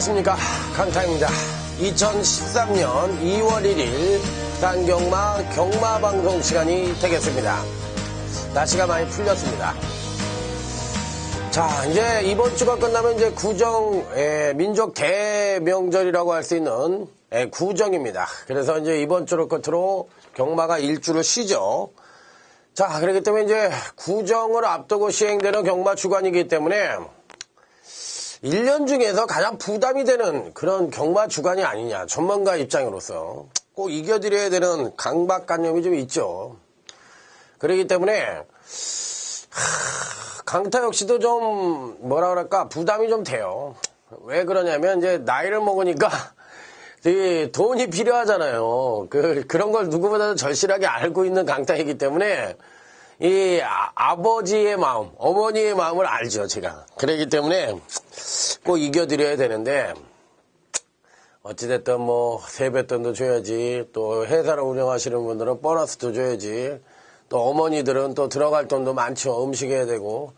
안녕하십니까, 강타입니다. 2013년 2월 1일 부산경마 경마방송 시간이 되겠습니다. 날씨가 많이 풀렸습니다. 자, 이제 이번 주가 끝나면 이제 구정 민족 대명절이라고 할 수 있는 구정입니다. 그래서 이제 이번 주를 끝으로 경마가 일주를 쉬죠. 자, 그렇기 때문에 이제 구정을 앞두고 시행되는 경마 주간이기 때문에 1년 중에서 가장 부담이 되는 그런 경마 주간이 아니냐, 전문가 입장으로서 꼭 이겨드려야 되는 강박관념이 좀 있죠. 그렇기 때문에 강타 역시도 좀 뭐라 그럴까, 부담이 좀 돼요. 왜 그러냐면 이제 나이를 먹으니까 돈이 필요하잖아요. 그런 걸 누구보다도 절실하게 알고 있는 강타이기 때문에 이 아버지의 마음, 어머니의 마음을 알죠, 제가. 그렇기 때문에 꼭 이겨드려야 되는데, 어찌됐든 뭐 세뱃돈도 줘야지, 또 회사를 운영하시는 분들은 보너스도 줘야지, 또 어머니들은 또 들어갈 돈도 많죠. 음식 해야 되고.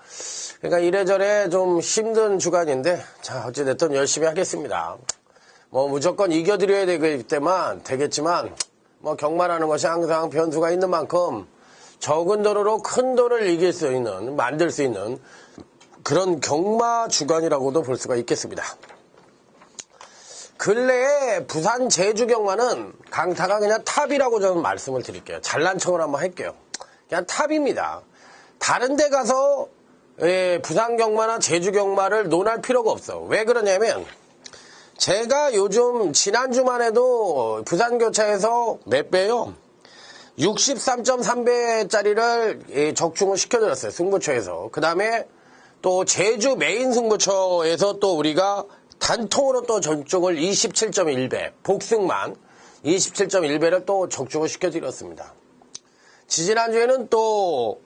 그러니까 이래저래 좀 힘든 주간인데, 자, 어찌됐든 열심히 하겠습니다. 뭐 무조건 이겨드려야 되겠지만, 뭐 경마라는 것이 항상 변수가 있는 만큼 적은 돈으로 큰 돈을 이길 수 있는, 만들 수 있는 그런 경마 주간이라고도 볼 수가 있겠습니다. 근래에 부산 제주 경마는 강타가 그냥 탑이라고 저는 말씀을 드릴게요. 잘난 척을 한번 할게요. 그냥 탑입니다. 다른 데 가서 부산 경마나 제주 경마를 논할 필요가 없어. 왜 그러냐면 제가 요즘 지난주만 해도 부산교차에서 몇 배요? 63.3배짜리를 적중을 시켜드렸어요. 승부처에서. 그 다음에 또 제주 메인 승부처에서 또 우리가 단통으로 또 적중을 27.1배, 복승만 27.1배를 또 적중을 시켜드렸습니다. 지지난주에는 또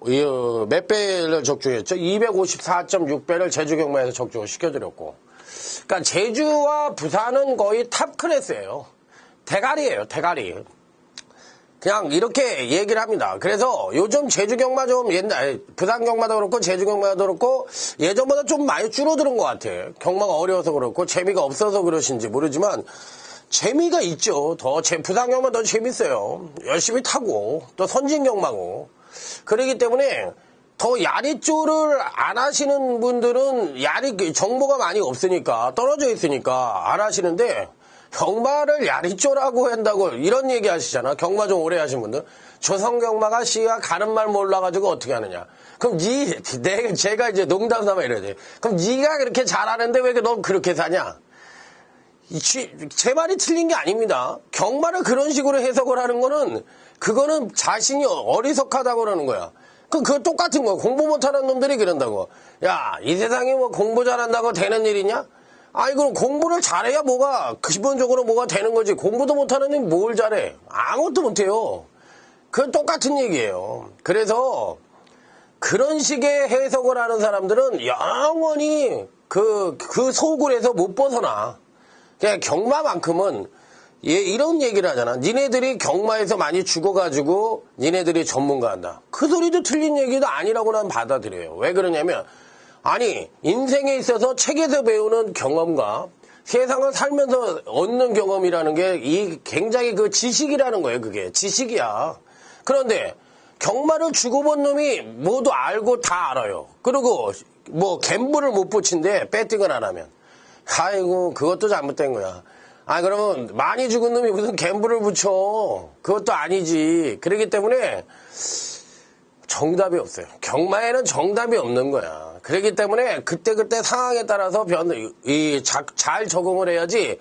몇 배를 적중했죠? 254.6배를 제주 경마에서 적중을 시켜드렸고, 그러니까 제주와 부산은 거의 탑 클래스예요. 대가리예요, 대가리. 그냥 이렇게 얘기를 합니다. 그래서 요즘 제주 경마 좀 부산 경마도 그렇고 제주 경마도 그렇고 예전보다 좀 많이 줄어드는 것 같아. 경마가 어려워서 그렇고 재미가 없어서 그러신지 모르지만 재미가 있죠. 부산 경마 더 재밌어요. 열심히 타고 또 선진 경마고. 그렇기 때문에 더 야리조를 안 하시는 분들은 정보가 많이 없으니까, 떨어져 있으니까 안 하시는데, 경마를 야리조라고 한다고 이런 얘기 하시잖아. 경마 좀 오래 하신 분들. 조선경마가 씨가 가는 말 몰라가지고 어떻게 하느냐. 그럼 제가 이제 농담 삼아 이래야 돼. 그럼 네가 그렇게 잘하는데 왜 넌 그렇게 사냐? 제 말이 틀린 게 아닙니다. 경마를 그런 식으로 해석을 하는 거는, 그거는 자신이 어리석하다고 그러는 거야. 그거 똑같은 거야. 공부 못하는 놈들이 그런다고. 야, 이 세상에 뭐 공부 잘한다고 되는 일이냐? 아니, 그럼 공부를 잘해야 기본적으로 뭐가 되는 거지. 공부도 못하는 놈이 뭘 잘해? 아무것도 못해요. 그건 똑같은 얘기예요. 그래서 그런 식의 해석을 하는 사람들은 영원히 그 소굴에서 못 벗어나. 그냥 경마만큼은 이런 얘기를 하잖아. 니네들이 경마에서 많이 죽어가지고 니네들이 전문가한다. 그 소리도 틀린 얘기도 아니라고 난 받아들여요. 왜 그러냐면, 아니, 인생에 있어서 책에서 배우는 경험과 세상을 살면서 얻는 경험이라는 게 굉장히 그 지식이라는 거예요. 그게 지식이야. 그런데 경마를 주고 본 놈이 모두 알고 다 알아요. 그리고 뭐 갬블을 못 붙인대, 배팅을 안 하면. 아이고, 그것도 잘못된 거야. 그러면 많이 죽은 놈이 무슨 갬블을 붙여. 그것도 아니지. 그렇기 때문에 정답이 없어요. 경마에는 정답이 없는 거야. 그렇기 때문에 그때그때 상황에 따라서 잘 적응을 해야지.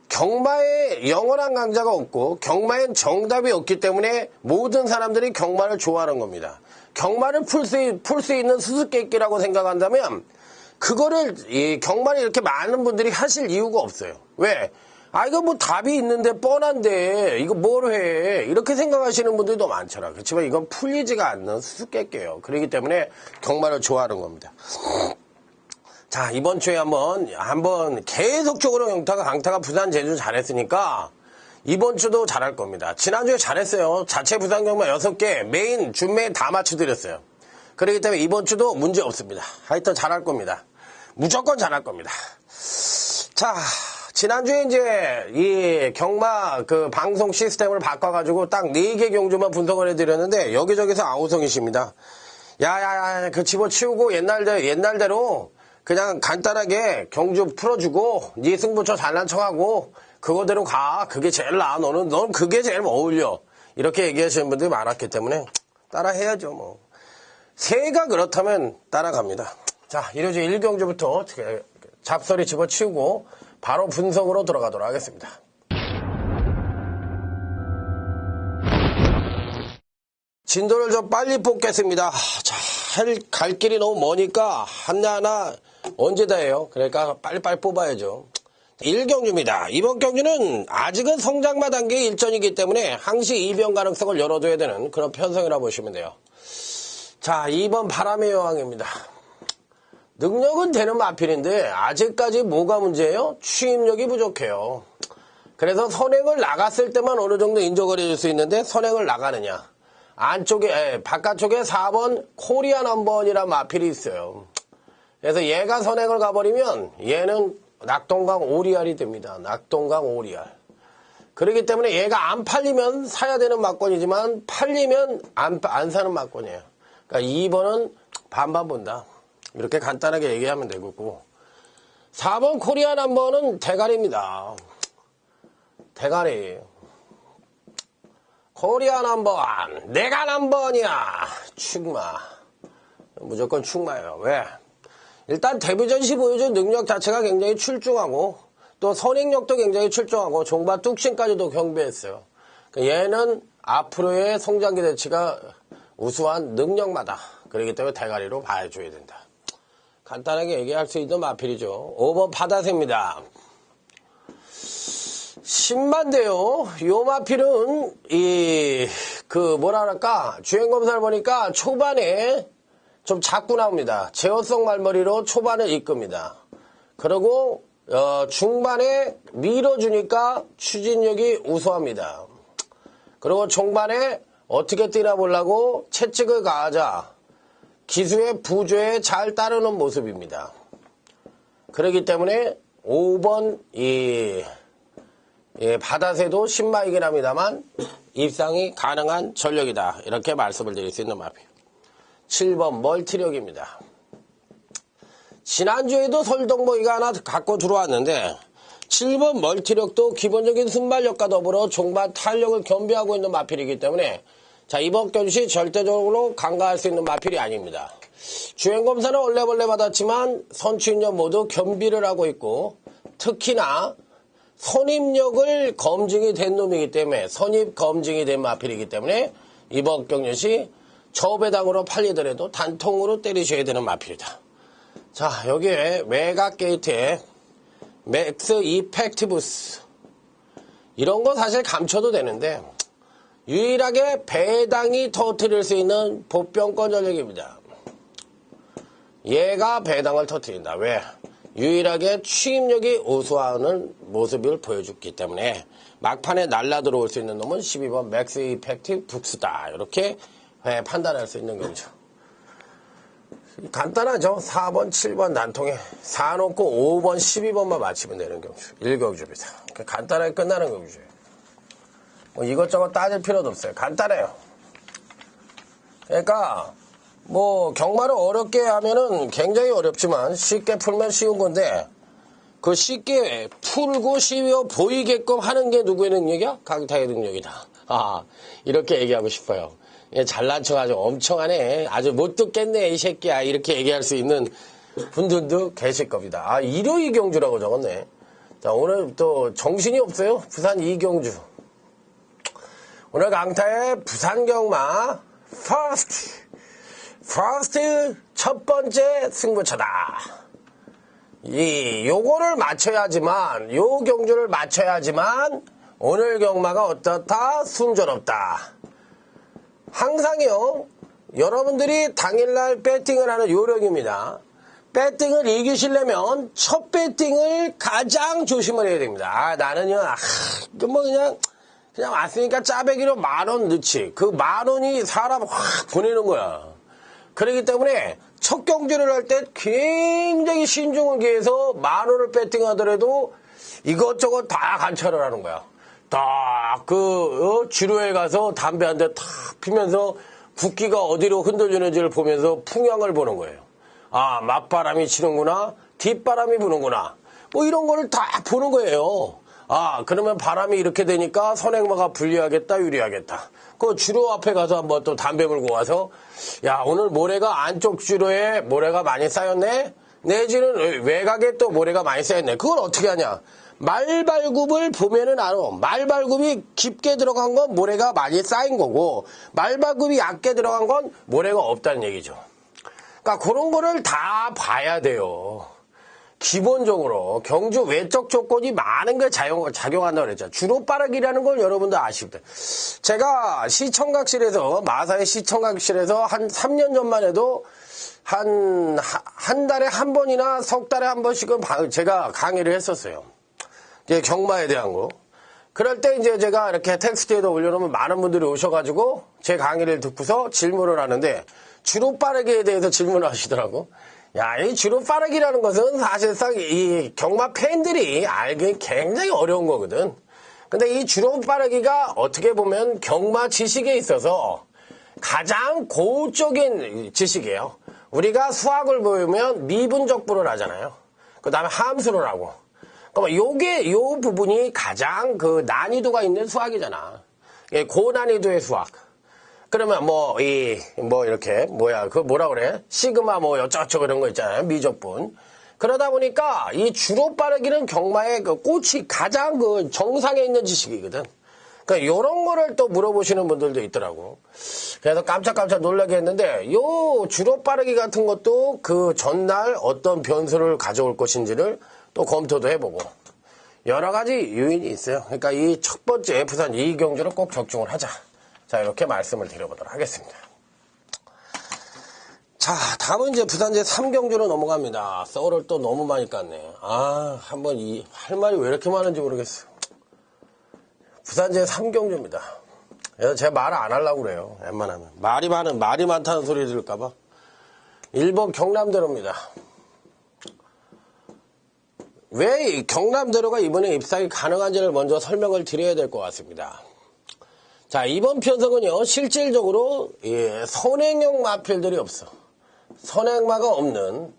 경마에 영원한 강자가 없고 경마엔 정답이 없기 때문에 모든 사람들이 경마를 좋아하는 겁니다. 경마를 풀 수 있는 수수께끼라고 생각한다면 그거를 경마를 이렇게 많은 분들이 하실 이유가 없어요. 왜? 이거 뭐 답이 있는데 뻔한데 이거 뭘 해, 이렇게 생각하시는 분들도 많잖아. 그렇지만 이건 풀리지가 않는 수수께끼예요. 그렇기 때문에 경마를 좋아하는 겁니다. 자, 이번 주에 한번 계속적으로 강타가 부산 제주 잘했으니까 이번 주도 잘할 겁니다. 지난주에 잘했어요. 자체 부산 경마 6개 메인 준메인 다 맞춰드렸어요. 그렇기 때문에 이번 주도 문제 없습니다. 하여튼 잘할 겁니다. 무조건 잘할 겁니다. 자, 지난주에 이제 이 경마 그 방송 시스템을 바꿔가지고 딱 4개 경주만 분석을 해드렸는데 여기저기서 아우성이십니다. 야야야 그 집어치우고 옛날대로 그냥 간단하게 경주 풀어주고 네 승부처 잘난 척하고 그거대로 가. 그게 제일 나아. 넌 그게 제일 어울려. 이렇게 얘기하시는 분들이 많았기 때문에 따라해야죠 뭐. 새가 그렇다면 따라갑니다. 자, 이제 1경주부터 잡소리 집어치우고 바로 분석으로 들어가도록 하겠습니다. 진도를 좀 빨리 뽑겠습니다. 자, 갈 길이 너무 머니까 하나하나 언제 다 해요. 그러니까 빨리빨리 뽑아야죠. 1경주입니다. 이번 경주는 아직은 성장마 단계의 일전이기 때문에 항시 이변 가능성을 열어둬야 되는 그런 편성이라 보시면 돼요. 자, 2번 바람의 여왕입니다. 능력은 되는 마필인데 아직까지 뭐가 문제예요? 추임력이 부족해요. 그래서 선행을 나갔을 때만 어느 정도 인정을 해줄 수 있는데 선행을 나가느냐. 바깥쪽에 4번 코리아 넘버원이란 마필이 있어요. 그래서 얘가 선행을 가버리면 얘는 낙동강 오리알이 됩니다. 낙동강 오리알. 그렇기 때문에 얘가 안 팔리면 사야 되는 막권이지만 팔리면 안 사는 막권이에요. 그러니까 2번은 반반 본다. 이렇게 간단하게 얘기하면 되고 4번 코리아 넘버는 대가리입니다. 대가리. 코리아 넘버원. 내가 넘버원이야. 축마. 무조건 축마예요. 왜? 일단 데뷔전시 보여준 능력 자체가 굉장히 출중하고 또 선행력도 굉장히 출중하고 종바 뚝심까지도 경비했어요. 얘는 앞으로의 성장 기대치가 우수한 능력마다 그렇기 때문에 대가리로 봐줘야 된다. 간단하게 얘기할 수 있는 마필이죠. 5번 바다새입니다. 10만대요. 요 마필은 주행검사를 보니까 초반에 좀 작고 나옵니다. 제어성 말머리로 초반을 이끕니다. 그리고 중반에 밀어주니까 추진력이 우수합니다. 그리고 종반에 어떻게 뛰나 보려고 채찍을 가하자 기수의 부조에 잘 따르는 모습입니다. 그렇기 때문에 5번 바다새도 신마이긴 합니다만 입상이 가능한 전력이다. 이렇게 말씀을 드릴 수 있는 마필. 7번 멀티력입니다. 지난주에도 설동보이가 하나 갖고 들어왔는데 7번 멀티력도 기본적인 순발력과 더불어 종반 탄력을 겸비하고 있는 마필이기 때문에 자, 이번 경시 절대적으로 간과할 수 있는 마필이 아닙니다. 주행검사는 얼레벌레 받았지만 선취인력 모두 겸비를 하고 있고 특히나 선입력을 검증이 된 놈이기 때문에 선입 검증이 된 마필이기 때문에 이번 경시 저배당으로 팔리더라도 단통으로 때리셔야 되는 마필이다. 자, 여기에 외곽 게이트에 맥스 이펙티브스 이런 거 사실 감춰도 되는데 유일하게 배당이 터뜨릴 수 있는 보병권 전력입니다. 얘가 배당을 터뜨린다. 왜? 유일하게 추임력이 우수하는 모습을 보여줬기 때문에 막판에 날라 들어올 수 있는 놈은 12번 맥스 이펙티브 북스다. 이렇게 판단할 수 있는 경우죠. 간단하죠. 4번, 7번 난통에 4 놓고 5번, 12번만 맞히면 되는 경우죠. 1경주입니다. 간단하게 끝나는 경우죠. 뭐 이것저것 따질 필요도 없어요. 간단해요. 그러니까 뭐 경마를 어렵게 하면은 굉장히 어렵지만 쉽게 풀면 쉬운 건데 그 쉽게 풀고 쉬워 보이게끔 하는 게 누구의 능력이야? 강타의 능력이다. 이렇게 얘기하고 싶어요. 잘난 척 아주 엄청 하네. 아주 못 듣겠네 이 새끼야. 이렇게 얘기할 수 있는 분들도 계실 겁니다. 일요 이경주라고 적었네. 자, 오늘 또 정신이 없어요. 부산 이경주. 오늘 강타의 부산경마 퍼스트 첫 번째 승부처다. 요거를 맞춰야지만 요 경주를 맞춰야지만 오늘 경마가 어떻다? 순조롭다. 항상요 여러분들이 당일날 배팅을 하는 요령입니다. 배팅을 이기시려면 첫 배팅을 가장 조심을 해야 됩니다. 나는요 그냥 왔으니까 짜배기로 10,000원 넣지. 그 10,000원이 사람 확 보내는 거야. 그렇기 때문에 첫 경주를 할 때 굉장히 신중을 기해서 10,000원을 배팅하더라도 이것저것 다 관찰을 하는 거야. 딱 지루에 가서 담배 한 대 탁 피면서 붓기가 어디로 흔들리는지를 보면서 풍향을 보는 거예요. 아, 맞바람이 치는구나, 뒷바람이 부는구나, 뭐 이런 거를 다 보는 거예요. 아, 그러면 바람이 이렇게 되니까 선행마가 불리하겠다, 유리하겠다. 그 주로 앞에 가서 한번 또 담배 물고 와서, 야, 오늘 모래가 안쪽 주로에 모래가 많이 쌓였네? 내지는 외곽에 또 모래가 많이 쌓였네. 그걸 어떻게 하냐? 말발굽을 보면은 알아. 말발굽이 깊게 들어간 건 모래가 많이 쌓인 거고, 말발굽이 얕게 들어간 건 모래가 없다는 얘기죠. 그러니까 그런 거를 다 봐야 돼요. 기본적으로 경주 외적 조건이 많은 게 작용한다고 그랬죠. 주로 빠르기라는 걸 여러분도 아시죠. 제가 시청각실에서, 마사의 시청각실에서 한 3년 전만 해도 한 달에 한 번이나 석 달에 한 번씩은 제가 강의를 했었어요. 이제 경마에 대한 거. 그럴 때 이제 제가 이렇게 텍스트에도 올려놓으면 많은 분들이 오셔가지고 제 강의를 듣고서 질문을 하는데, 주로 빠르기에 대해서 질문을 하시더라고. 야, 이 주로 빠르기라는 것은 사실상 이 경마 팬들이 알기 굉장히 어려운 거거든. 근데 이 주로 빠르기가 어떻게 보면 경마 지식에 있어서 가장 고적인 지식이에요. 우리가 수학을 보면 미분적분을 하잖아요. 그 다음에 함수를 하고. 그러면 요 부분이 가장 그 난이도가 있는 수학이잖아. 고난이도의 수학. 그러면 이렇게, 뭐라 그래? 시그마 어쩌고저쩌고 이런 거 있잖아요. 미적분. 그러다 보니까 이 주로 빠르기는 경마의 그 꽃이 가장 그 정상에 있는 지식이거든. 그러니까 요런 거를 또 물어보시는 분들도 있더라고. 그래서 깜짝깜짝 놀라게 했는데, 요 주로 빠르기 같은 것도 그 전날 어떤 변수를 가져올 것인지를 또 검토도 해보고. 여러 가지 요인이 있어요. 그러니까 이 첫 번째 부산 2경주를 꼭 적중을 하자. 자, 이렇게 말씀을 드려보도록 하겠습니다. 자, 다음은 이제 부산제 3경주로 넘어갑니다. 썰을 또 너무 많이 깠네. 아, 할 말이 왜 이렇게 많은지 모르겠어. 부산제 3경주입니다. 그래서 제가 말을 안 하려고 그래요. 웬만하면. 말이 많다는 소리 들을까봐. 1번 경남대로입니다. 왜 이 경남대로가 이번에 입상이 가능한지를 먼저 설명을 드려야 될 것 같습니다. 자, 이번 편성은요, 실질적으로, 선행형 마필들이 없어. 선행마가 없는,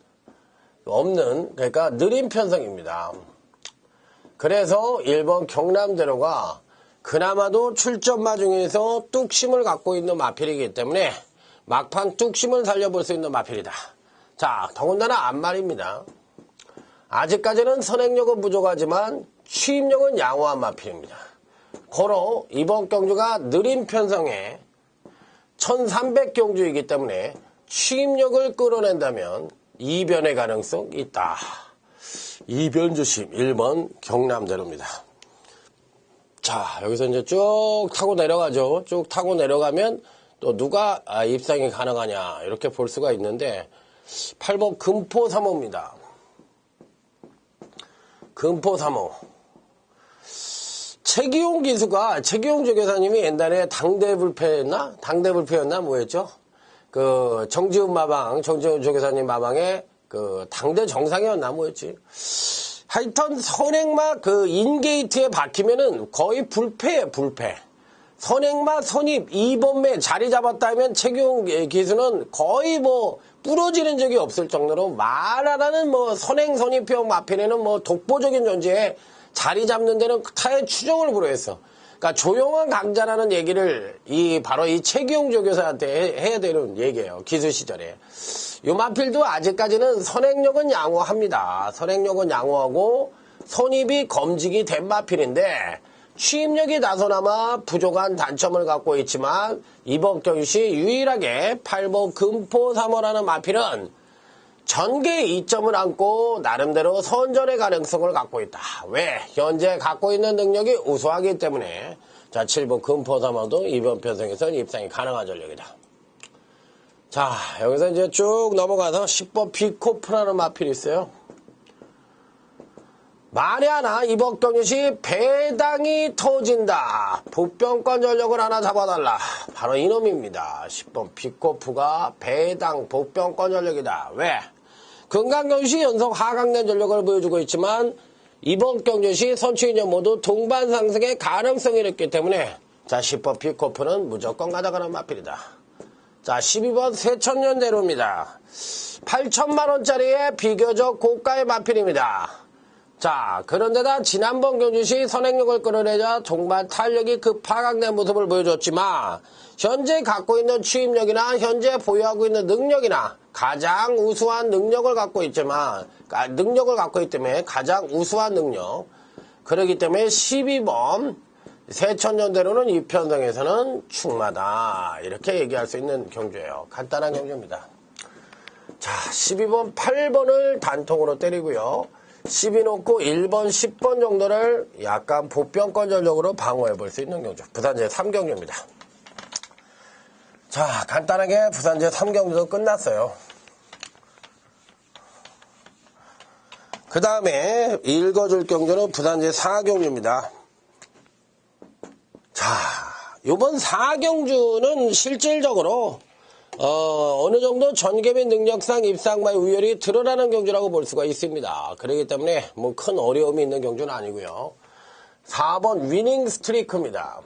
그러니까 느린 편성입니다. 그래서 1번 경남대로가 그나마도 출전마 중에서 뚝심을 갖고 있는 마필이기 때문에 막판 뚝심을 살려볼 수 있는 마필이다. 자, 더군다나 앞말입니다. 아직까지는 선행력은 부족하지만 취입력은 양호한 마필입니다. 고로 이번 경주가 느린 편성에 1300경주이기 때문에 취입력을 끌어낸다면 이변의 가능성이 있다. 이변 조심. 1번 경남대로입니다. 자, 여기서 이제 쭉 타고 내려가죠. 쭉 타고 내려가면 또 누가 입상이 가능하냐 이렇게 볼 수가 있는데, 8번 금포 3호입니다. 금포 3호. 최기용 기수가, 최기용 조교사님이 옛날에 당대불패였나 뭐였죠? 그 정지훈 조교사님 마방에 그 당대 정상이었나 뭐였지? 하여튼 선행마 그 인게이트에 박히면은 거의 불패예요, 불패. 선행마 선입 2번매 자리 잡았다면 최기용 기수는 거의 부러지는 적이 없을 정도로 말하라는 선행 선입형 마필에는 독보적인 존재에 자리 잡는 데는 타의 추종을 불허했어. 그러니까 조용한 강자라는 얘기를 바로 이 최기용 조교사한테 해야 되는 얘기예요. 기수 시절에. 요 마필도 아직까지는 선행력은 양호합니다. 선행력은 양호하고 선입이 검직이 된 마필인데 취입력이 다소나마 부족한 단점을 갖고 있지만 이번 경시 유일하게 8번 금포 3호라는 마필은 전개의 이점을 안고 나름대로 선전의 가능성을 갖고 있다. 왜? 현재 갖고 있는 능력이 우수하기 때문에. 자, 7번 금포 3호도 이번 편성에서는 입상이 가능한 전력이다. 자, 여기서 이제 쭉 넘어가서 10번 비코프라는 마필이 있어요. 만에 하나 이번 경시 배당이 터진다. 복병권 전력을 하나 잡아달라. 바로 이놈입니다. 10번 비코프가 배당 복병권 전력이다. 왜? 금강경시 연속 하강된 전력을 보여주고 있지만 이번 경주시 선취인연 모두 동반 상승의 가능성이 있기 때문에 자 10번 픽오프는 무조건 가져가는 마필이다. 자 12번 세천년대로입니다. 8천만원짜리의 비교적 고가의 마필입니다. 자 그런데다 지난번 경주시 선행력을 끌어내자 정말 탄력이 급하강된 모습을 보여줬지만 현재 갖고 있는 취입력이나 현재 보유하고 있는 능력이나 가장 우수한 능력을 갖고 있지만 능력을 갖고 있기 때문에 가장 우수한 능력 그렇기 때문에 12번 세천년대로는 이 편성에서는 충마다 이렇게 얘기할 수 있는 경주예요. 간단한 경주입니다. 자 12번 8번을 단통으로 때리고요. 12 놓고 1번 10번 정도를 약간 보병권 전력으로 방어해 볼 수 있는 경주 부산제 3경주입니다. 자 간단하게 부산제 3경주도 끝났어요. 그 다음에 읽어줄 경주는 부산제 4경주입니다. 자 요번 4경주는 실질적으로 어느 정도 전개 및 능력상 입상마의 우열이 드러나는 경주라고 볼 수가 있습니다. 그렇기 때문에 뭐 큰 어려움이 있는 경주는 아니고요. 4번 위닝 스트리크입니다.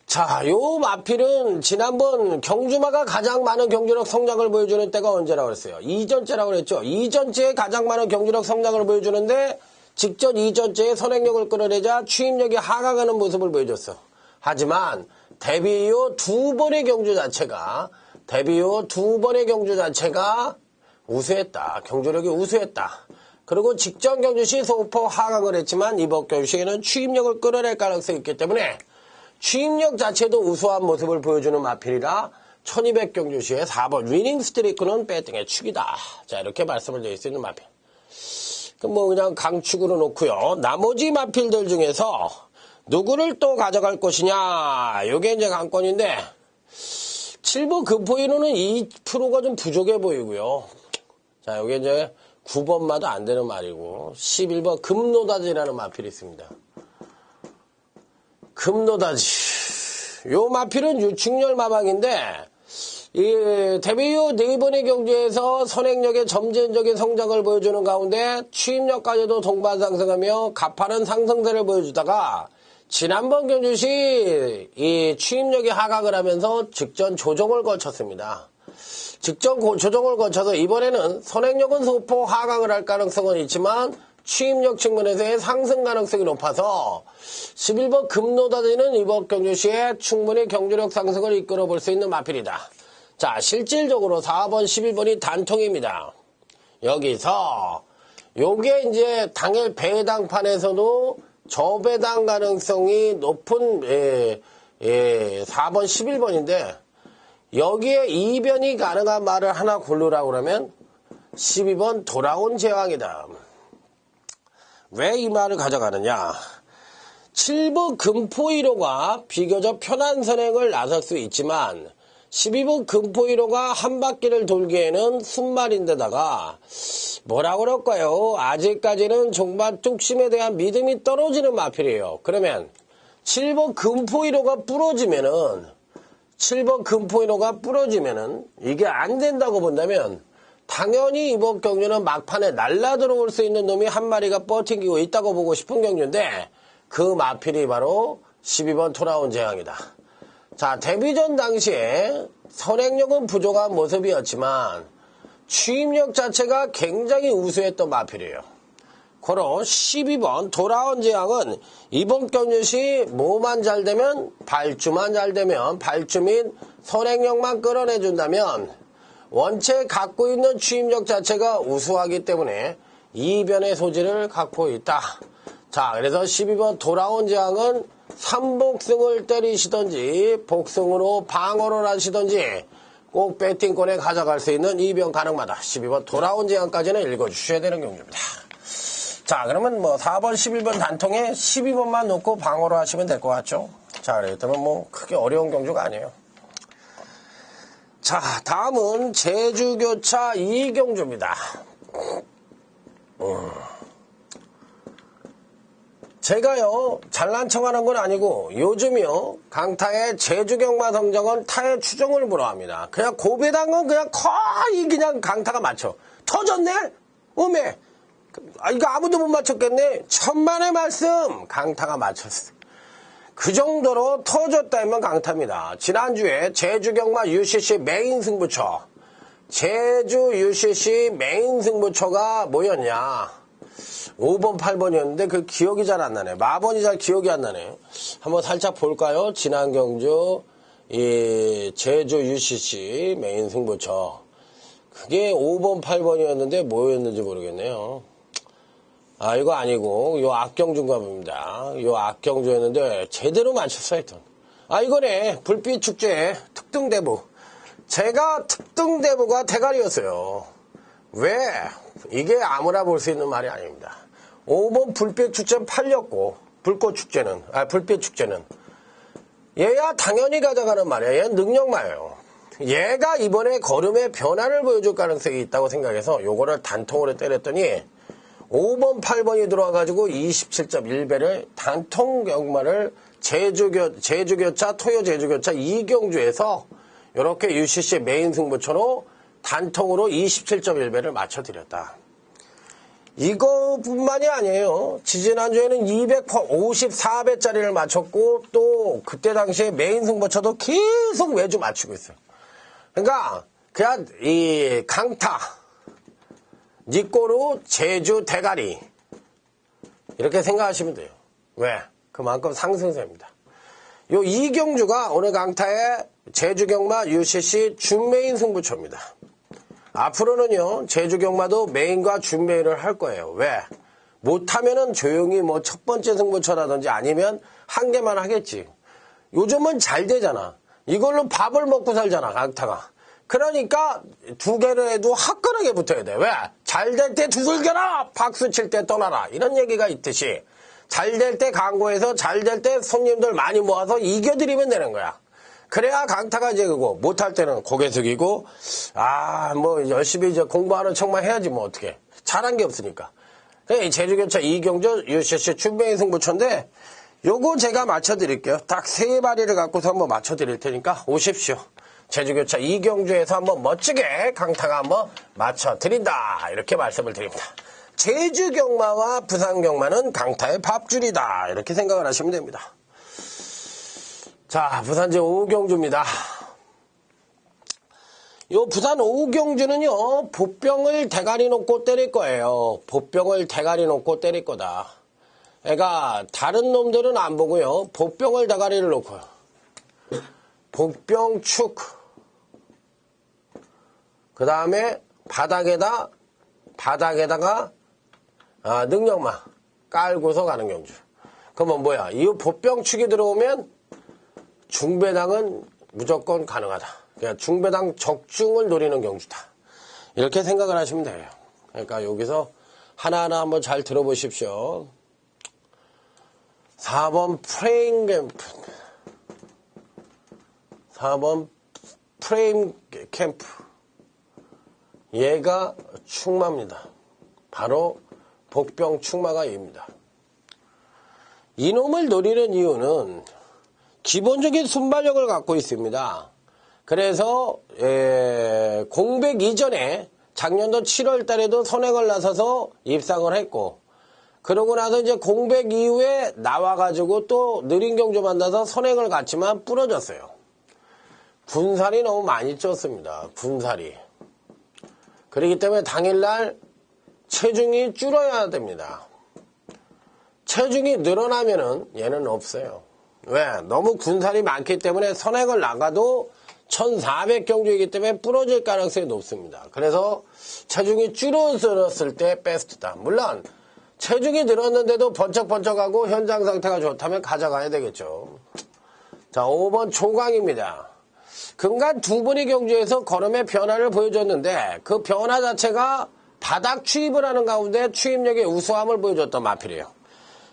자, 요 마필은 지난번 경주마가 가장 많은 경주력 성장을 보여주는 때가 언제라고 그랬어요? 이전째라고 그랬죠. 이전째에 가장 많은 경주력 성장을 보여주는데 직전 이전째에 선행력을 끌어내자 취임력이 하강하는 모습을 보여줬어. 하지만 데뷔 이후 두 번의 경주 자체가 우수했다. 경주력이 우수했다. 그리고 직전 경주시 소폭 하강을 했지만 이번 경주시에는 취임력을 끌어낼 가능성이 있기 때문에 취임력 자체도 우수한 모습을 보여주는 마필이라 1200 경주시의 4번 위닝 스트리크는 배팅의 축이다. 자 이렇게 말씀을 드릴 수 있는 마필. 그럼 뭐 그냥 강축으로 놓고요. 나머지 마필들 중에서 누구를 또 가져갈 것이냐 요게 이제 관건인데 7번 금포인호는 2%가 좀 부족해 보이고요. 자 요게 이제 9번마도 안 되는 말이고 11번 금노다지라는 마필이 있습니다. 금노다지 요 마필은 유충렬 마방인데 이 데뷔 후 4번의 경주에서 선행력의 점진적인 성장을 보여주는 가운데 취임력까지도 동반 상승하며 가파른 상승세를 보여주다가 지난번 경주시 이 취임력이 하강을 하면서 직전 조정을 거쳤습니다. 직전 조정을 거쳐서 이번에는 선행력은 소폭 하강을 할 가능성은 있지만 취임력 측면에서의 상승 가능성이 높아서 11번 금노다지는 이번 경주시에 충분히 경주력 상승을 이끌어 볼 수 있는 마필이다. 자, 실질적으로 4번, 11번이 단통입니다. 여기서 요게 이제 당일 배당판에서도 저배당 가능성이 높은 4번 11번인데 여기에 이변이 가능한 말을 하나 고르라고 그러면 12번 돌아온 제왕이다. 왜 이 말을 가져가느냐 7번 금포1호가 비교적 편한 선행을 나설 수 있지만 12번 금포1호가 한 바퀴를 돌기에는 순말인데다가 뭐라 그럴까요? 아직까지는 종반 뚝심에 대한 믿음이 떨어지는 마필이에요. 그러면 7번 금포1호가 부러지면은 이게 안 된다고 본다면 당연히 이번 경주는 막판에 날라 들어올 수 있는 놈이 한 마리가 버팅기고 있다고 보고 싶은 경주인데 그 마필이 바로 12번 돌아온 재앙이다. 자, 데뷔전 당시에 선행력은 부족한 모습이었지만 취임력 자체가 굉장히 우수했던 마필이에요. 고로 12번 돌아온 재앙은 이번 경주시 뭐만 잘 되면 발주만 잘 되면 발주 및 선행력만 끌어내준다면 원체 갖고 있는 취임력 자체가 우수하기 때문에 이변의 소지를 갖고 있다. 자, 그래서 12번 돌아온 재앙은 3복승을 때리시던지 복승으로 방어를 하시던지 꼭 배팅권에 가져갈 수 있는 이변 가능마다 12번 돌아온 재앙까지는 읽어주셔야 되는 경주입니다. 자, 그러면 뭐 4번, 11번 단통에 12번만 놓고 방어를 하시면 될 것 같죠? 자, 그렇다면 뭐 크게 어려운 경주가 아니에요. 자, 다음은 제주교차 2경주입니다. 제가요 잘난 척하는 건 아니고 요즘이요 강타의 제주경마 성적은 타의 추종을 불허합니다. 그냥 고배당은 그냥 거의 그냥 강타가 맞춰 터졌네? 어메, 이거 아무도 못 맞췄겠네. 천만의 말씀, 강타가 맞췄어. 그 정도로 터졌다면 강타입니다. 지난주에 제주경마 UCC 메인 승부처, 제주 UCC 메인 승부처가 뭐였냐? 5번, 8번이었는데 그 기억이 잘 안 나네. 마번이 잘 기억이 안 나네. 한번 살짝 볼까요? 지난 경주 이 제주 UCC 메인 승부처. 그게 5번, 8번이었는데 뭐였는지 모르겠네요. 아, 이거 아니고 요 악경주인가 봅니다. 요 악경주였는데 제대로 맞췄어 하여튼. 아, 이거네. 불빛 축제 특등대부. 제가 특등대부가 대가리였어요. 왜? 이게 아무나 볼 수 있는 말이 아닙니다. 5번 불빛 축제는 팔렸고, 불꽃 축제는, 불빛 축제는. 얘야 당연히 가져가는 말이야. 얘는 능력마예요. 얘가 이번에 걸음의 변화를 보여줄 가능성이 있다고 생각해서 요거를 단통으로 때렸더니 5번, 8번이 들어와가지고 27.1배를 단통 경마를 제주교차, 토요 제주교차 이경주에서 이렇게 UCC 메인 승부처로 단통으로 27.1배를 맞춰드렸다. 이거뿐만이 아니에요. 지지난주에는 254배짜리를 맞췄고 또 그때 당시에 메인 승부처도 계속 매주 맞추고 있어요. 그러니까 그냥 이 강타, 니꼬루, 제주, 대가리 이렇게 생각하시면 돼요. 왜? 그만큼 상승세입니다. 요 이경주가 오늘 강타의 제주경마 UCC 준메인 승부처입니다. 앞으로는요, 제주경마도 메인과 준메인을 할 거예요. 왜? 못하면은 조용히 뭐 첫 번째 승부처라든지 아니면 한 개만 하겠지. 요즘은 잘 되잖아. 이걸로 밥을 먹고 살잖아, 강타가. 그러니까 두 개를 해도 화끈하게 붙어야 돼. 왜? 잘 될 때 두들겨라! 박수 칠 때 떠나라. 이런 얘기가 있듯이 잘 될 때 광고해서 잘 될 때 손님들 많이 모아서 이겨드리면 되는 거야. 그래야 강타가 이제 그거 못할 때는 고개 숙이고 뭐 열심히 이제 공부하는 척만 해야지 뭐 어떻게 잘한 게 없으니까. 제주교차 이경주 UCC 준메인 승부처인데 요거 제가 맞춰드릴게요. 딱 3마리를 갖고서 한번 맞춰드릴 테니까 오십시오. 제주교차 이경주에서 한번 멋지게 강타가 한번 맞춰드린다 이렇게 말씀을 드립니다. 제주경마와 부산경마는 강타의 밥줄이다 이렇게 생각을 하시면 됩니다. 자, 부산제 오경주입니다. 요 부산 오경주는요, 보병을 대가리 놓고 때릴 거예요. 보병을 대가리 놓고 때릴 거다. 그러니까 다른 놈들은 안 보고요, 보병을 대가리를 놓고요. 복병축. 그 다음에 바닥에다가 능력마 깔고서 가는 경주. 그러면 뭐야? 이 보병축이 들어오면 중배당은 무조건 가능하다. 그러니까 중배당 적중을 노리는 경주다. 이렇게 생각을 하시면 돼요. 그러니까 여기서 하나하나 한번 잘 들어보십시오. 4번 프레임 캠프. 4번 프레임 캠프. 얘가 축마입니다. 바로 복병 축마가 얘입니다. 이놈을 노리는 이유는 기본적인 순발력을 갖고 있습니다. 그래서 공백 이전에 작년도 7월 달에도 선행을 나서서 입상을 했고, 그러고 나서 이제 공백 이후에 나와가지고 또 느린 경주 만나서 선행을 갔지만 부러졌어요. 군살이 너무 많이 쪘습니다. 군살이. 그렇기 때문에 당일날 체중이 줄어야 됩니다. 체중이 늘어나면은 얘는 없어요. 왜? 너무 군살이 많기 때문에 선행을 나가도 1400경주이기 때문에 부러질 가능성이 높습니다. 그래서 체중이 줄어들었을 때 베스트다. 물론 체중이 늘었는데도 번쩍번쩍하고 현장 상태가 좋다면 가져가야 되겠죠. 자, 5번 조광입니다. 금간 두 번의 경주에서 걸음의 변화를 보여줬는데 그 변화 자체가 바닥 추입을 하는 가운데 추입력의 우수함을 보여줬던 마필이에요.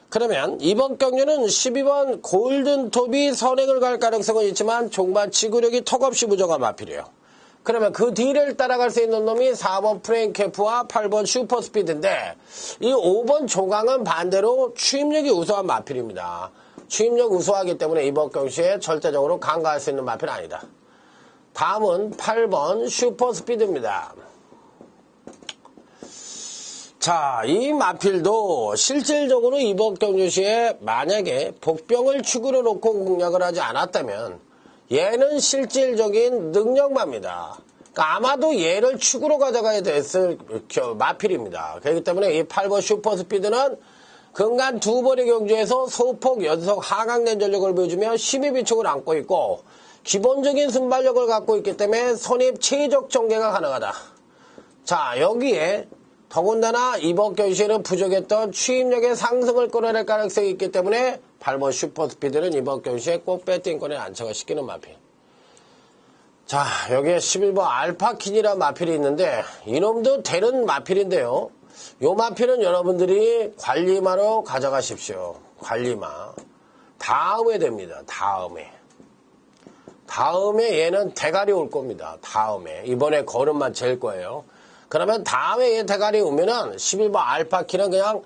그러면 이번 경주는 12번 골든톱이 선행을 갈 가능성은 있지만 종반 지구력이 턱없이 부족한 마필이에요. 그러면 그 뒤를 따라갈 수 있는 놈이 4번 프랭캠프와 8번 슈퍼스피드인데 이 5번 조강은 반대로 추입력이 우수한 마필입니다. 추입력 우수하기 때문에 이번 경주에 절대적으로 간과할 수 있는 마필은 아니다. 다음은 8번 슈퍼스피드입니다. 자, 이 마필도 실질적으로 이번 경주시에 만약에 복병을 축으로 놓고 공략을 하지 않았다면 얘는 실질적인 능력마입니다. 그러니까 아마도 얘를 축으로 가져가야 됐을 마필입니다. 그렇기 때문에 이 8번 슈퍼스피드는 근간 두 번의 경주에서 소폭 연속 하강된 전력을 보여주며 12비축을 안고 있고 기본적인 순발력을 갖고 있기 때문에 선입 최적 전개가 가능하다. 자, 여기에 더군다나 이번 경주시에는 부족했던 추임력의 상승을 끌어낼 가능성이 있기 때문에 8번 슈퍼스피드는 이번 경주시에 꼭 배팅권에 안착을 시키는 마필. 자, 여기에 11번 알파킨이라는 마필이 있는데 이놈도 되는 마필인데요. 요 마필은 여러분들이 관리마로 가져가십시오. 관리마. 다음에 됩니다. 다음에 얘는 대가리 올 겁니다. 다음에. 이번에 걸음만 잴 거예요. 그러면 다음에 얘 대가리 오면은 11번 알파키는 그냥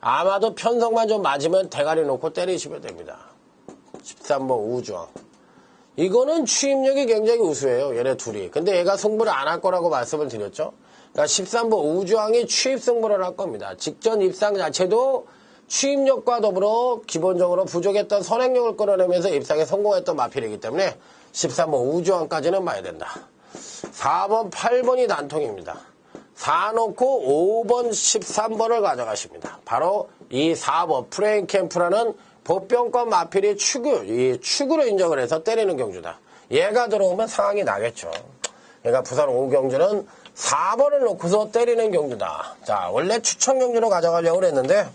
아마도 편성만 좀 맞으면 대가리 놓고 때리시면 됩니다. 13번 우주왕. 이거는 추임력이 굉장히 우수해요. 얘네 둘이. 근데 얘가 승부를 안 할 거라고 말씀을 드렸죠. 그러니까 13번 우주왕이 추입 승부를 할 겁니다. 직전 입상 자체도 추임력과 더불어 기본적으로 부족했던 선행력을 끌어내면서 입상에 성공했던 마필이기 때문에 13번 우주왕까지는 봐야 된다. 4번, 8번이 단통입니다. 4 놓고 5번, 13번을 가져가십니다. 바로 이 4번 프레임캠프라는 보병권 마필이 축으로 인정을 해서 때리는 경주다. 얘가 들어오면 상황이 나겠죠. 얘가 부산 5경주는 4번을 놓고서 때리는 경주다. 자, 원래 추천 경주로 가져가려고 했는데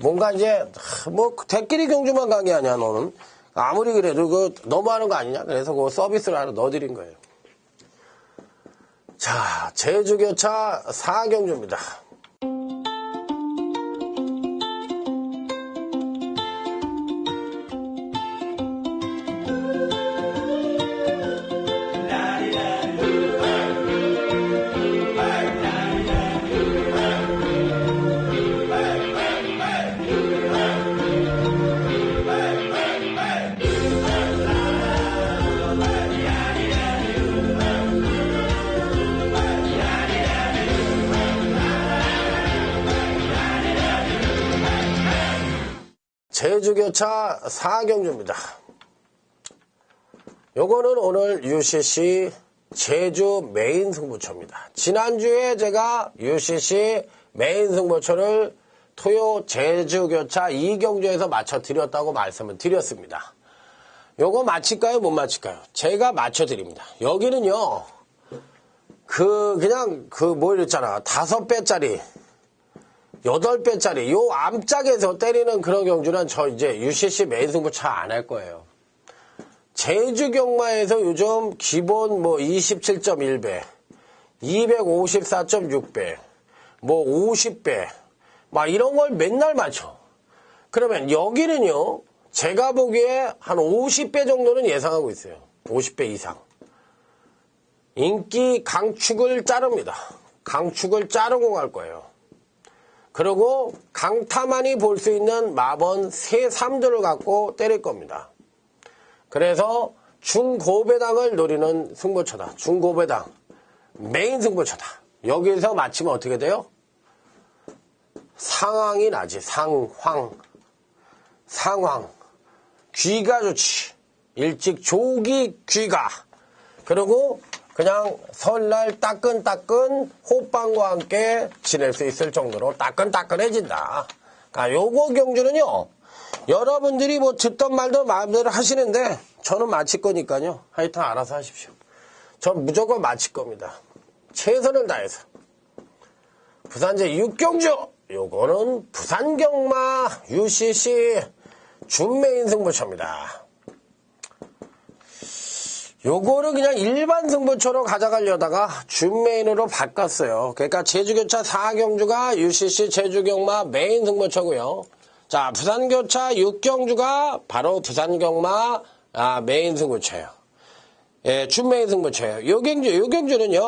뭔가 이제 뭐 대끼리 경주만 간 게 아니야. 너는 아무리 그래도 그 너무하는 거 아니냐. 그래서 그 서비스를 하나 넣어드린 거예요. 자, 제주교차 4경주입니다. 제주교차 4경주입니다. 요거는 오늘 UCC 제주 메인 승부처입니다. 지난주에 제가 UCC 메인 승부처를 토요 제주교차 2경주에서 맞춰드렸다고 말씀을 드렸습니다. 요거 맞힐까요? 못 맞힐까요? 제가 맞춰드립니다. 여기는요, 그냥 뭐 이랬잖아. 5배짜리. 8배짜리 요 암짝에서 때리는 그런 경주는 저 이제 UCC 메인 승부차 안 할 거예요. 제주 경마에서 요즘 기본 뭐 27.1배, 254.6배, 뭐 50배, 막 이런 걸 맨날 맞춰. 그러면 여기는요, 제가 보기에 한 50배 정도는 예상하고 있어요. 50배 이상. 인기 강축을 자릅니다. 강축을 자르고 갈 거예요. 그리고 강타만이 볼 수 있는 마번 세 3들을 갖고 때릴 겁니다. 그래서 중고배당을 노리는 승부처다. 중고배당. 메인 승부처다. 여기서 맞히면 어떻게 돼요? 상황이 나지. 상황. 귀가 좋지. 일찍 조기 귀가. 그리고 그냥 설날 따끈따끈 호빵과 함께 지낼 수 있을 정도로 따끈따끈해진다. 그러니까 요거 경주는요, 여러분들이 뭐 듣던 말도 마음대로 하시는데 저는 맞힐 거니까요. 하여튼 알아서 하십시오. 전 무조건 맞힐 겁니다. 최선을 다해서. 부산제 6경주. 요거는 부산경마 UCC 준메인 승부처입니다. 요거를 그냥 일반 승부처로 가져가려다가 준메인으로 바꿨어요. 그러니까 제주교차 4경주가 UCC 제주경마 메인 승부처고요. 자, 부산교차 6경주가 바로 부산경마 메인 승부처예요. 예, 준메인 승부처예요. 요 경주는요,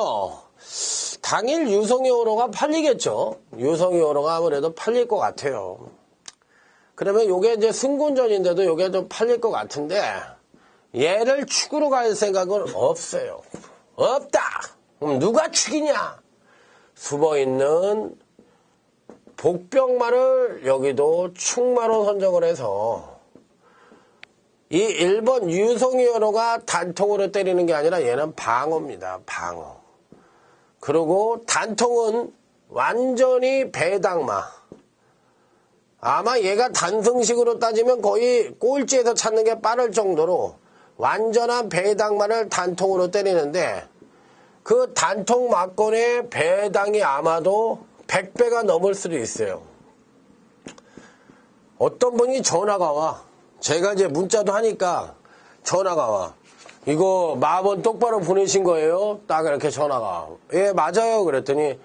당일 유성이 오로가 팔리겠죠. 유성이 오로가 아무래도 팔릴 것 같아요. 그러면 요게 이제 승군전인데도 요게 좀 팔릴 것 같은데, 얘를 축으로 갈 생각은 없어요. 없다. 그럼 누가 축이냐? 숨어 있는 복병마를 여기도 충마로 선정을 해서 이 1번 유성희 연호가 단통으로 때리는 게 아니라 얘는 방어입니다. 방어. 그리고 단통은 완전히 배당마. 아마 얘가 단승식으로 따지면 거의 꼴찌에서 찾는 게 빠를 정도로 완전한 배당마를 단통으로 때리는데 그 단통 막건의 배당이 아마도 100배가 넘을 수도 있어요. 어떤 분이 전화가 와. 제가 이제 문자도 하니까 전화가 와. 이거 마번 똑바로 보내신 거예요? 딱 이렇게 전화가 와. 예, 맞아요. 그랬더니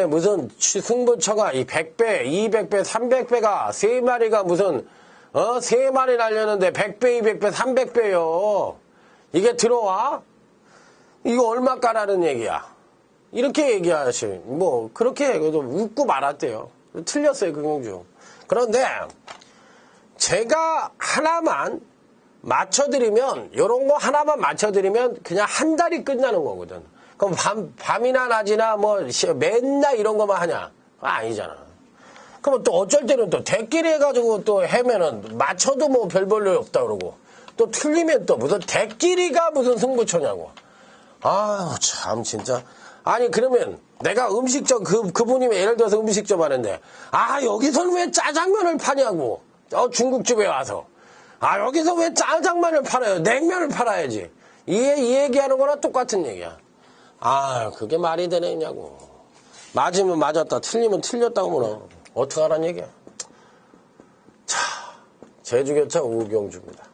무슨 승부처가 이 100배, 200배, 300배가 3마리가 무슨 3마리 날렸는데 100배, 200배, 300배요. 이게 들어와? 이거 얼마 까라는 얘기야. 이렇게 얘기하시, 그렇게 웃고 말았대요. 틀렸어요, 그 경주. 그런데, 제가 하나만 맞춰드리면, 요런 거 하나만 맞춰드리면, 그냥 한 달이 끝나는 거거든. 그럼 밤이나 낮이나 맨날 이런 거만 하냐? 아니잖아. 그럼 또 어쩔 때는 또 대끼리 해가지고 또 해면은, 맞춰도 별 볼일 없다 그러고, 또 틀리면 또 무슨 대끼리가 무슨 승부처냐고. 아유, 참, 진짜. 아니, 그러면 내가 음식점, 그분이 예를 들어서 음식점 하는데, 여기서는 왜 짜장면을 파냐고. 중국집에 와서. 여기서 왜 짜장면을 팔아요? 냉면을 팔아야지. 이 얘기하는 거랑 똑같은 얘기야. 그게 말이 되느냐고. 맞으면 맞았다, 틀리면 틀렸다고 뭐라. 어떡하란 얘기야. 자, 제주교차 우경주입니다.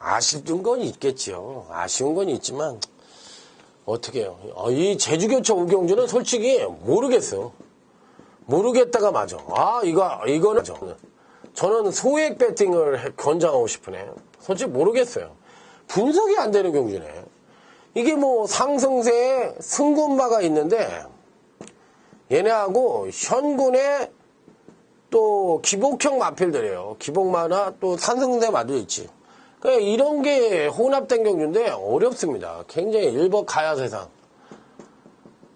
아쉬운 건 있겠지요. 아쉬운 건 있지만 어떻게 해요. 이 제주교차 우경주는 솔직히 모르겠어. 모르겠다가 맞아. 이거는 저는 소액 배팅을 권장하고 싶으네. 솔직히 모르겠어요. 분석이 안 되는 경주네. 이게 상승세에 승군마가 있는데 얘네하고 현군에 또 기복형 마필들이에요. 기복마나 또 산승세 마도 있지. 그러니까 이런 게 혼합된 경주인데 어렵습니다. 굉장히 1번 가야 세상.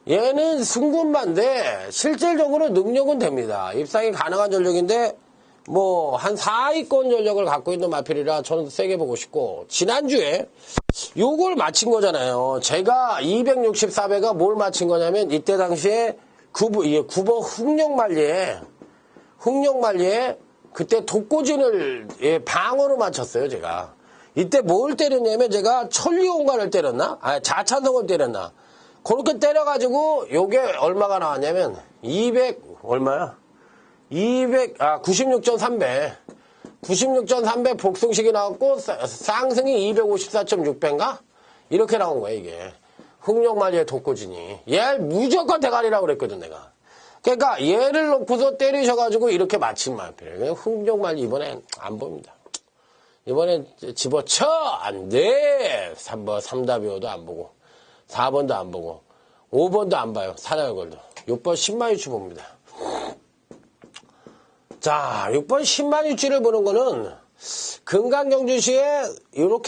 얘는 승군마인데 실질적으로 능력은 됩니다. 입상이 가능한 전력인데 한 4위권 전력을 갖고 있는 마필이라 저는 세게 보고 싶고, 지난주에 요걸 맞힌 거잖아요. 제가 264배가 뭘 맞힌 거냐면 이때 당시에 9번 흥룡만리에 그때 독고진을 방어로 맞췄어요. 제가 이때 뭘 때렸냐면 제가 천리공간을 때렸나? 자찬성을 때렸나? 그렇게 때려가지고 요게 얼마가 나왔냐면 96.3배 복승식이 나왔고 쌍승이 254.6배인가? 이렇게 나온 거야 이게. 흥룡만리의 독고진이. 얘 무조건 대가리라고 그랬거든 내가. 그러니까 얘를 놓고서 때리셔가지고 이렇게 맞힌 말이에요. 흥룡만리 이번엔 안 보입니다. 이번엔 집어쳐! 안 돼! 3번, 3답이어도 안 보고, 4번도 안 보고, 5번도 안 봐요. 사나이걸도. 6번 10만유치 봅니다. 자, 6번 10만유치를 보는 거는, 금강경주시에 이런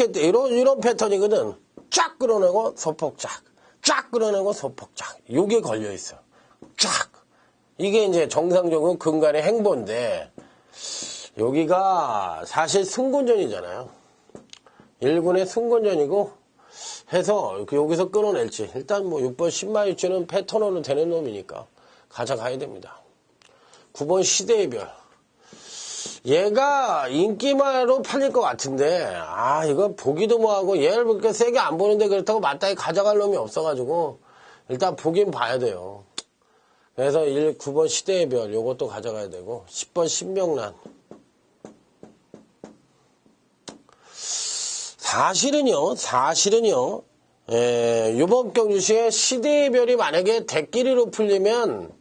패턴이거든. 쫙 끌어내고, 소폭 쫙. 쫙 끌어내고, 소폭 쫙. 요게 걸려있어. 쫙. 이게 이제 정상적으로 근간의 행보인데, 여기가 사실 승군전이잖아요. 1군의 승군전이고 해서 여기서 끊어낼지. 일단 6번 10만유치는 패턴으로 되는 놈이니까 가져가야 됩니다. 9번 시대의 별. 얘가 인기마로 팔릴 것 같은데 이거 보기도 뭐하고 얘를 그렇게 세게 안 보는데 그렇다고 마땅히 가져갈 놈이 없어가지고 일단 보긴 봐야 돼요. 그래서 9번 시대의 별 요것도 가져가야 되고 10번 신명란. 사실은요, 요번 경주시에 시대의 별이 만약에 대끼리로 풀리면,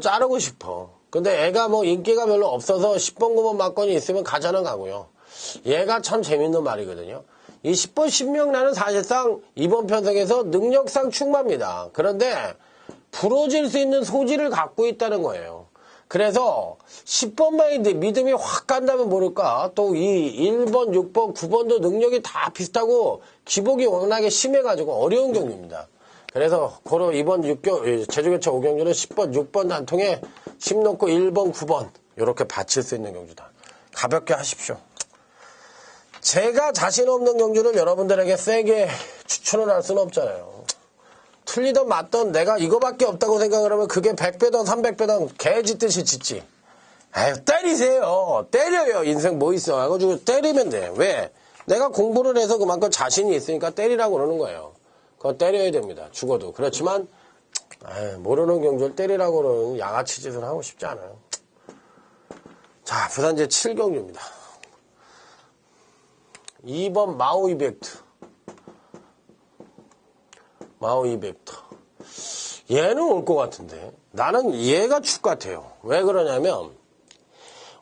자르고 싶어. 근데 애가 인기가 별로 없어서 10번, 9번 막건이 있으면 가자는 가고요. 얘가 참 재밌는 말이거든요. 이 10번 신명란은 사실상 이번 편성에서 능력상 충만합니다. 그런데, 부러질 수 있는 소질을 갖고 있다는 거예요. 그래서 10번만 믿음이 확 간다면 모를까 또 이 1번, 6번, 9번도 능력이 다 비슷하고 기복이 워낙에 심해가지고 어려운 경우입니다. 그래서 고로 이번 제주교차 5경주는 10번, 6번 단통에 10 놓고 1번, 9번 이렇게 받칠 수 있는 경주다. 가볍게 하십시오. 제가 자신 없는 경주를 여러분들에게 세게 추천을 할 수는 없잖아요. 틀리든 맞든 내가 이거밖에 없다고 생각을 하면 그게 100배든 300배든 개 짖듯이 짖지. 에휴, 때리세요. 때려요. 인생 뭐 있어. 해가지고 때리면 돼. 왜? 내가 공부를 해서 그만큼 자신이 있으니까 때리라고 그러는 거예요. 그거 때려야 됩니다. 죽어도. 그렇지만 모르는 경주를 때리라고 그러는 양아치 짓을 하고 싶지 않아요. 자, 부산제 7경주입니다. 2번 마오 이펙트. 마오 이펙트. 얘는 올 것 같은데. 나는 얘가 축 같아요. 왜 그러냐면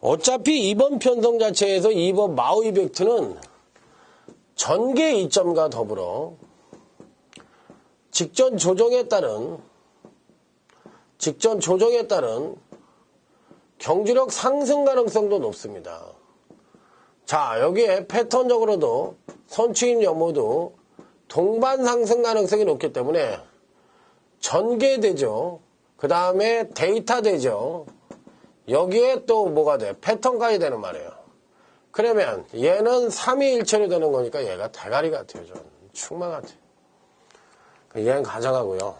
어차피 이번 편성 자체에서 2번 마오 이펙트는 전개 이점과 더불어 직전 조정에 따른 경주력 상승 가능성도 높습니다. 자, 여기에 패턴적으로도 선추인 여모도 동반 상승 가능성이 높기 때문에 전개되죠. 그 다음에 데이터 되죠. 여기에 또 뭐가 돼? 패턴까지 되는 말이에요. 그러면 얘는 3위1체로 되는 거니까 얘가 대가리 같아요. 저는 충마 같아요. 얘는 가져가고요.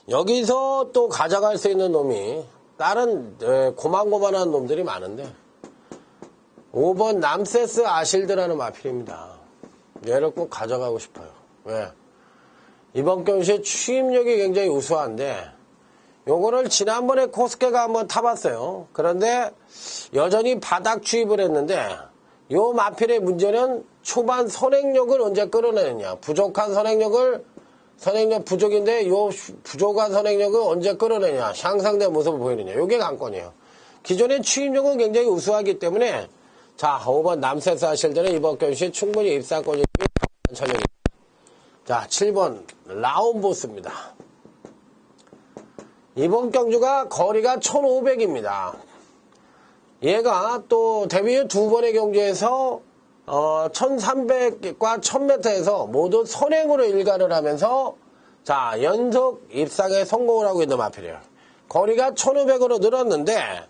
여기서 또 가져갈 수 있는 놈이 다른 고만고만한 놈들이 많은데 5번 남세스 아실드라는 마필입니다. 얘를 꼭 가져가고 싶어요. 왜? 이번 경시에 추임력이 굉장히 우수한데 요거를 지난번에 코스케가 한번 타봤어요. 그런데 여전히 바닥 추입을 했는데 요 마필의 문제는 초반 선행력을 언제 끌어내느냐. 부족한 선행력 부족인데 요 부족한 선행력을 언제 끌어내냐. 향상된 모습을 보이느냐. 요게 관건이에요. 기존의 추임력은 굉장히 우수하기 때문에 자, 5번 남세스 하실때는 이번 경시에 충분히 입상권이 전력입니다. 자, 7번 라온보스입니다. 이번 경주가 거리가 1500입니다. 얘가 또 데뷔 후 2번의 경주에서 1300과 1000m에서 모두 선행으로 일관을 하면서 자, 연속 입상에 성공을 하고 있는 마필이에요. 거리가 1500으로 늘었는데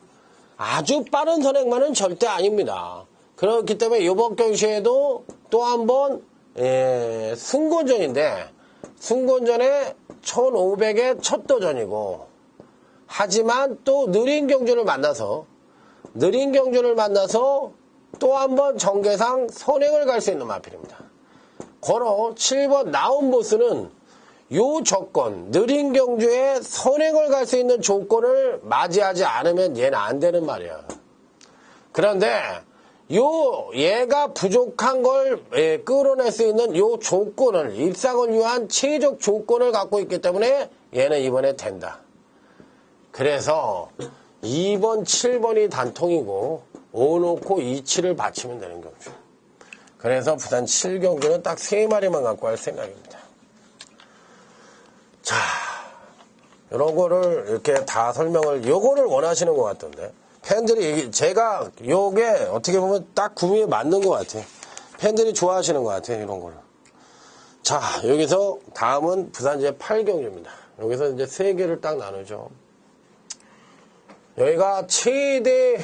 아주 빠른 선행만은 절대 아닙니다. 그렇기 때문에 이번 경시에도 또 한번 승곤전인데 승곤전에 1500의 첫 도전이고 하지만 또 느린 경주를 만나서 또 한번 정계상 선행을 갈 수 있는 마필입니다. 거로 7번 나온보스는 요 조건, 느린 경주에 선행을 갈 수 있는 조건을 맞이하지 않으면 얘는 안 되는 말이야. 그런데 얘가 부족한 걸 끌어낼 수 있는 요 조건을, 입상을 위한 최적 조건을 갖고 있기 때문에 얘는 이번에 된다. 그래서 2번, 7번이 단통이고 5 놓고 2, 7을 받치면 되는 경주. 그래서 부산 7경주는 딱 3마리만 갖고 할 생각입니다. 자, 이런 거를 이렇게 다 설명을, 요거를 원하시는 것 같던데. 팬들이, 제가 요게 어떻게 보면 딱 구미에 맞는 것 같아요. 팬들이 좋아하시는 것 같아요, 이런 거를. 자, 여기서 다음은 부산 이제 8경주입니다. 여기서 이제 3개를 딱 나누죠. 여기가 최대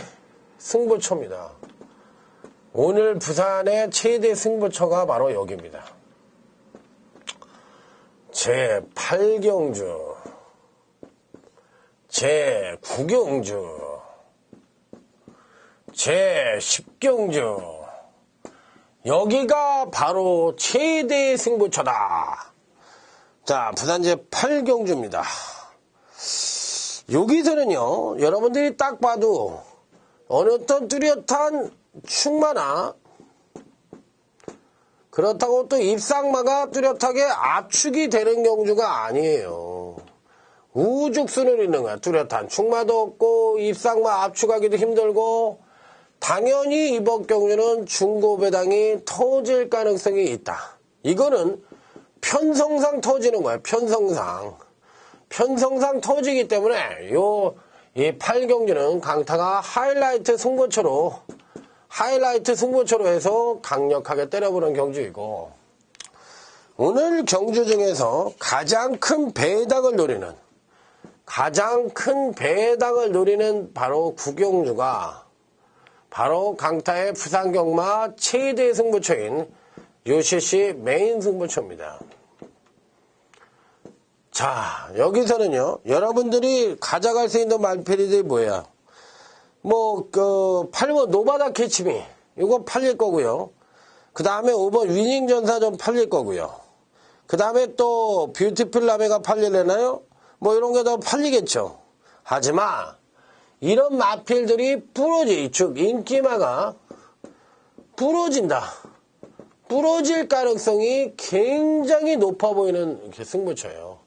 승부처입니다. 오늘 부산의 최대 승부처가 바로 여기입니다. 제8경주, 제9경주, 제10경주. 여기가 바로 최대 승부처다. 자, 부산 제8경주입니다. 여기서는요, 여러분들이 딱 봐도 어느 어떤 뚜렷한 충마나 그렇다고 또 입상마가 뚜렷하게 압축이 되는 경주가 아니에요. 우죽순을 있는 거야. 뚜렷한 충마도 없고 입상마 압축하기도 힘들고 당연히 이번 경주는 중고배당이 터질 가능성이 있다. 이거는 편성상 터지는 거야. 편성상 터지기 때문에 이 8경주는 강타가 하이라이트 승부처로 해서 강력하게 때려보는 경주이고 오늘 경주 중에서 가장 큰 배당을 노리는 바로 구경주가 바로 강타의 부산경마 최대 승부처인 UCC 메인 승부처입니다. 자, 여기서는요, 여러분들이 가져갈 수 있는 말필이들이 뭐예요? 8번 노바다 캐치미, 이거 팔릴 거고요. 그 다음에 5번 위닝전사전 팔릴 거고요. 그 다음에 또 뷰티풀 라메가 팔릴래나요? 이런 게 더 팔리겠죠. 하지만 이런 마필들이 즉 인기마가 부러질 가능성이 굉장히 높아 보이는 승부처예요.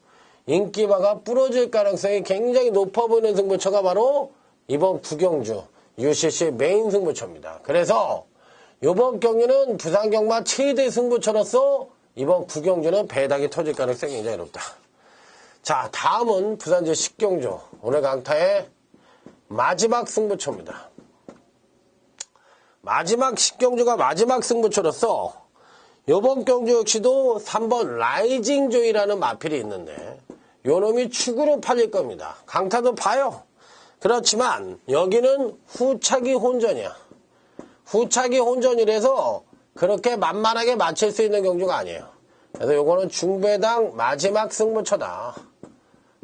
인기마가 부러질 가능성이 굉장히 높아 보이는 승부처가 바로 이번 구경주 UCC 메인 승부처입니다. 그래서 이번 경기는 부산경마 최대 승부처로서 이번 구경주는 배당이 터질 가능성이 굉장히 높다. 자, 다음은 부산제 10경주 오늘 강타의 마지막 승부처입니다. 마지막 10경주가 마지막 승부처로서 이번 경주 역시도 3번 라이징 조이라는 마필이 있는데 요놈이 축으로 팔릴 겁니다. 강타도 봐요. 그렇지만 여기는 후차기 혼전이야. 후차기 혼전이라서 그렇게 만만하게 맞출 수 있는 경주가 아니에요. 그래서 요거는 중배당 마지막 승부처다.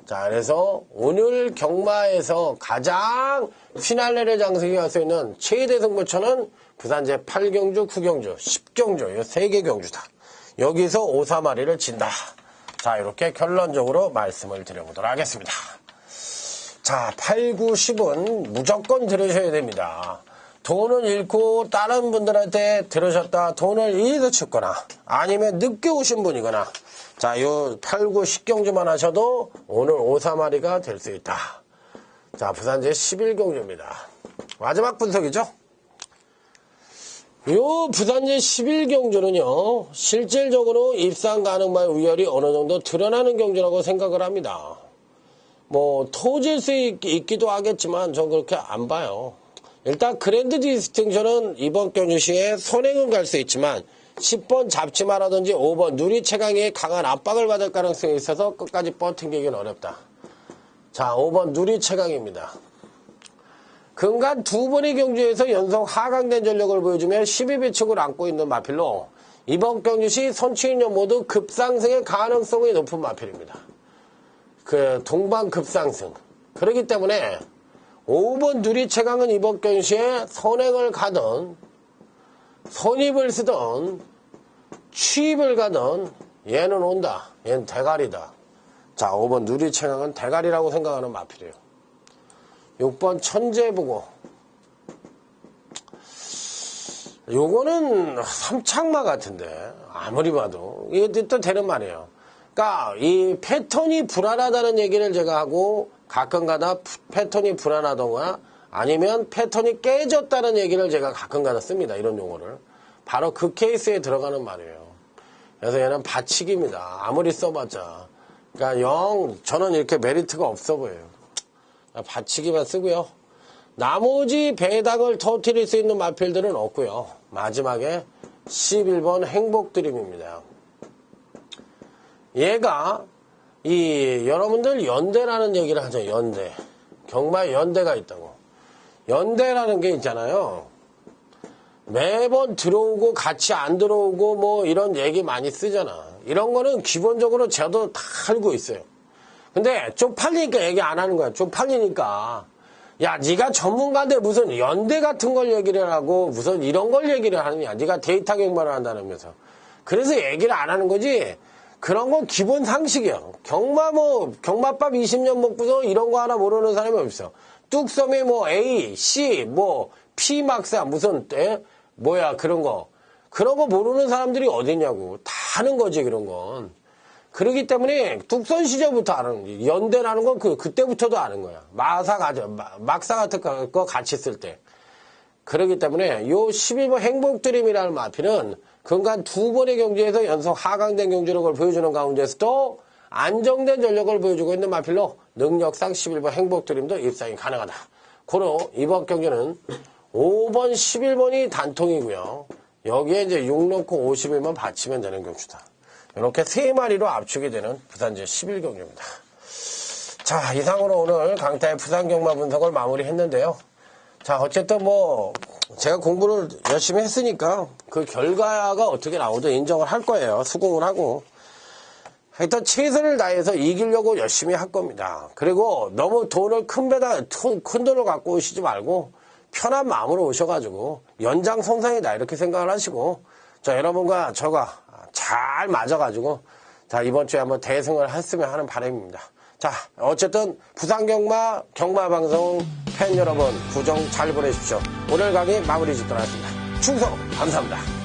자, 그래서 오늘 경마에서 가장 피날레를 장식할 수 있는 최대 승부처는 부산제 8경주, 9경주, 10경주 이 3개 경주다. 여기서 5사마리를 진다. 자, 이렇게 결론적으로 말씀을 드려보도록 하겠습니다. 자, 8, 9, 10은 무조건 들으셔야 됩니다. 돈을 잃고 다른 분들한테 들으셨다 돈을 잃으셨거나 아니면 늦게 오신 분이거나 자, 요 8, 9, 10경주만 하셔도 오늘 5사마리가 될 수 있다. 자, 부산제 11경주입니다. 마지막 분석이죠. 요 부산제 11경주는요, 실질적으로 입상 가능한 우열이 어느 정도 드러나는 경주라고 생각을 합니다. 터질 수 있기도 하겠지만, 전 그렇게 안 봐요. 일단, 그랜드 디스팅션은 이번 경주 시에 선행은 갈 수 있지만, 10번 잡지마라든지 5번 누리채강에 강한 압박을 받을 가능성이 있어서 끝까지 버팅기기는 어렵다. 자, 5번 누리채강입니다. 근간 두 번의 경주에서 연속 하강된 전력을 보여주며 12비축을 안고 있는 마필로 이번 경주 시 선취인연 모두 급상승의 가능성이 높은 마필입니다. 동반 급상승. 그렇기 때문에 5번 누리채강은 이번 경주 시에 선행을 가든 선입을 쓰던 취입을 가든 얘는 온다. 얘는 대가리다. 자, 5번 누리채강은 대가리라고 생각하는 마필이에요. 6번 천재보고 요거는 삼창마 같은데 아무리 봐도 이게 또 되는 말이에요. 그러니까 이 패턴이 불안하다는 얘기를 제가 하고 가끔가다 패턴이 불안하던가 아니면 패턴이 깨졌다는 얘기를 제가 가끔가다 씁니다. 이런 용어를. 바로 그 케이스에 들어가는 말이에요. 그래서 얘는 받치기입니다. 아무리 써봤자. 그러니까 저는 이렇게 메리트가 없어 보여요. 받치기만 쓰고요. 나머지 배당을 터뜨릴 수 있는 마필들은 없고요. 마지막에 11번 행복드림입니다. 얘가 여러분들 연대라는 얘기를 하죠. 연대. 경마에 연대가 있다고. 연대라는 게 있잖아요. 매번 들어오고 같이 안 들어오고 이런 얘기 많이 쓰잖아. 이런 거는 기본적으로 저도 다 알고 있어요. 근데 쪽팔리니까 얘기 안 하는 거야. 쪽팔리니까. 야, 네가 전문가인데 무슨 연대 같은 걸 얘기를 하고 무슨 이런 걸 얘기를 하느냐. 네가 데이터 경마를 한다면서. 그래서 얘기를 안 하는 거지. 그런 건 기본 상식이야. 경마밥 20년 먹고서 이런 거 하나 모르는 사람이 없어. 뚝섬에 A, C, P 막사 무슨 그런 거. 그런 거 모르는 사람들이 어딨냐고. 다 하는 거지, 그런 건. 그러기 때문에 뚝선 시절부터 아는 거지. 연대라는 건 그때부터도 아는 거야. 막사 같은 거 같이 쓸 때. 그러기 때문에 요 12번 행복드림이라는 마필은 근간 두 번의 경주에서 연속 하강된 경주력을 보여주는 가운데서도 안정된 전력을 보여주고 있는 마필로 능력상 11번 행복드림도 입상이 가능하다. 고로 이번 경주는 5번, 11번이 단통이고요. 여기에 이제 6 넣고 51만 받치면 되는 경주다. 이렇게 3마리로 압축이 되는 부산제 11경기입니다. 자, 이상으로 오늘 강타의 부산 경마 분석을 마무리했는데요. 자, 어쨌든 뭐 제가 공부를 열심히 했으니까 그 결과가 어떻게 나오든 인정을 할 거예요. 수긍을 하고. 하여튼 최선을 다해서 이기려고 열심히 할 겁니다. 그리고 너무 돈을 큰 돈을 갖고 오시지 말고 편한 마음으로 오셔가지고 연장선상이다 이렇게 생각을 하시고, 자, 여러분과 저가 잘 맞아가지고 자, 이번 주에 한번 대승을 했으면 하는 바람입니다. 자, 어쨌든 부산경마 경마방송 팬 여러분 구정 잘 보내십시오. 오늘 강의 마무리 짓도록 하겠습니다. 충성 감사합니다.